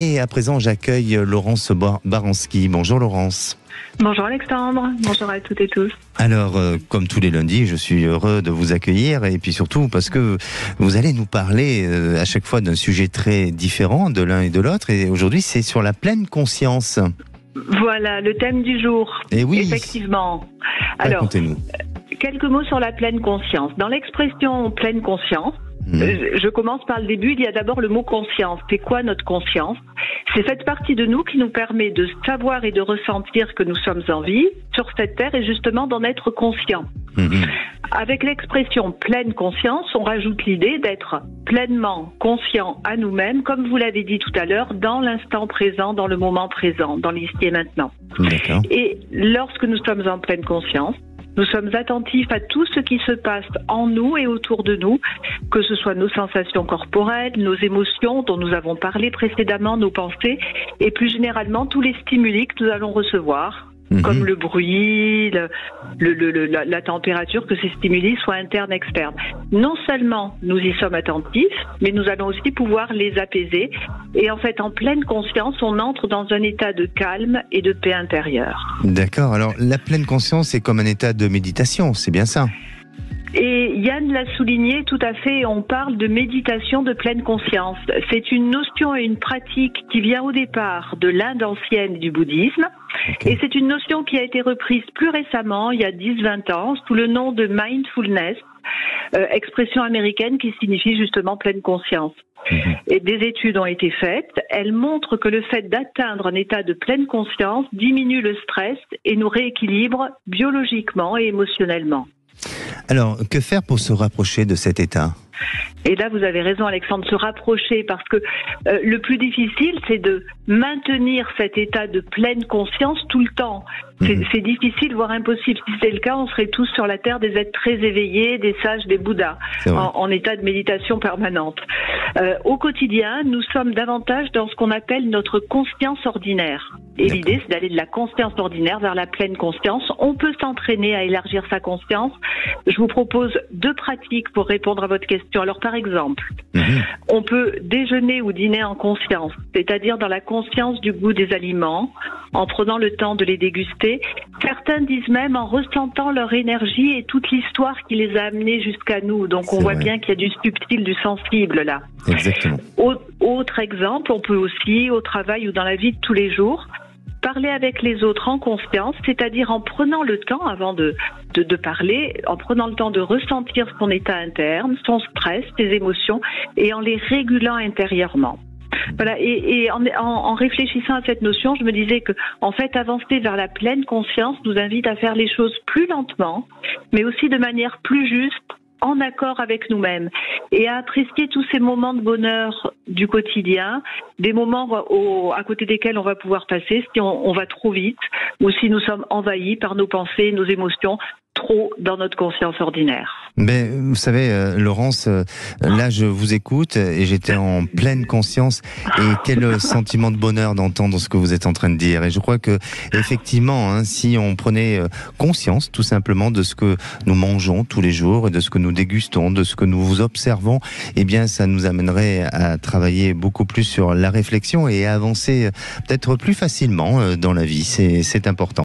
Et à présent, j'accueille Laurence Baranski. Bonjour Laurence. Bonjour Alexandre, bonjour à toutes et tous. Alors, comme tous les lundis, je suis heureux de vous accueillir et puis surtout parce que vous allez nous parler à chaque fois d'un sujet très différent de l'un et de l'autre. Et aujourd'hui, c'est sur la pleine conscience. Voilà, le thème du jour. Et oui. Effectivement. Alors, racontez-nous. Quelques mots sur la pleine conscience. Dans l'expression pleine conscience, je commence par le début. Il y a d'abord le mot conscience. C'est quoi notre conscience? C'est cette partie de nous qui nous permet de savoir et de ressentir que nous sommes en vie sur cette terre et justement d'en être conscient. Avec l'expression pleine conscience, on rajoute l'idée d'être pleinement conscient à nous-mêmes, comme vous l'avez dit tout à l'heure, dans l'instant présent, dans le moment présent, dans l'ici et maintenant. D'accord. Et lorsque nous sommes en pleine conscience, nous sommes attentifs à tout ce qui se passe en nous et autour de nous, que ce soit nos sensations corporelles, nos émotions dont nous avons parlé précédemment, nos pensées, et plus généralement tous les stimuli que nous allons recevoir, comme le bruit, la température, que ces stimuli soient internes, externes. Non seulement nous y sommes attentifs, mais nous allons aussi pouvoir les apaiser. Et en fait, en pleine conscience, on entre dans un état de calme et de paix intérieure. D'accord. Alors, la pleine conscience, c'est comme un état de méditation, c'est bien ça? Et Yann l'a souligné tout à fait, on parle de méditation de pleine conscience. C'est une notion et une pratique qui vient au départ de l'Inde ancienne du bouddhisme. Okay. Et c'est une notion qui a été reprise plus récemment, il y a 10-20 ans, sous le nom de mindfulness, expression américaine qui signifie justement pleine conscience. Et des études ont été faites. Elles montrent que le fait d'atteindre un état de pleine conscience diminue le stress et nous rééquilibre biologiquement et émotionnellement. Alors, que faire pour se rapprocher de cet état ? Et là, vous avez raison, Alexandre, se rapprocher, parce que le plus difficile, c'est de maintenir cet état de pleine conscience tout le temps. C'est difficile, voire impossible. Si c'était le cas, on serait tous sur la Terre des êtres très éveillés, des sages, des Bouddhas, en état de méditation permanente. Au quotidien, nous sommes davantage dans ce qu'on appelle notre conscience ordinaire. Et l'idée, c'est d'aller de la conscience ordinaire vers la pleine conscience. On peut s'entraîner à élargir sa conscience. Je vous propose 2 pratiques pour répondre à votre question. Alors, par exemple, on peut déjeuner ou dîner en conscience, c'est-à-dire dans la conscience du goût des aliments, en prenant le temps de les déguster. Certains disent même en ressentant leur énergie et toute l'histoire qui les a amenés jusqu'à nous. Donc, on voit bien qu'il y a du subtil, du sensible là. Exactement. Autre exemple, on peut aussi, au travail ou dans la vie de tous les jours, parler avec les autres en conscience, c'est-à-dire en prenant le temps avant de parler, en prenant le temps de ressentir son état interne, son stress, ses émotions, et en les régulant intérieurement. Voilà, et en réfléchissant à cette notion, je me disais que, en fait, avancer vers la pleine conscience nous invite à faire les choses plus lentement, mais aussi de manière plus juste, en accord avec nous-mêmes, et à apprécier tous ces moments de bonheur du quotidien, des moments à côté desquels on va pouvoir passer si on va trop vite, ou si nous sommes envahis par nos pensées, nos émotions, trop dans notre conscience ordinaire. Mais vous savez, Laurence, là je vous écoute et j'étais en pleine conscience, et quel sentiment de bonheur d'entendre ce que vous êtes en train de dire. Et je crois que effectivement, si on prenait conscience tout simplement de ce que nous mangeons tous les jours et de ce que nous dégustons, de ce que nous observons, eh bien ça nous amènerait à travailler beaucoup plus sur la réflexion et à avancer peut-être plus facilement dans la vie. C'est important.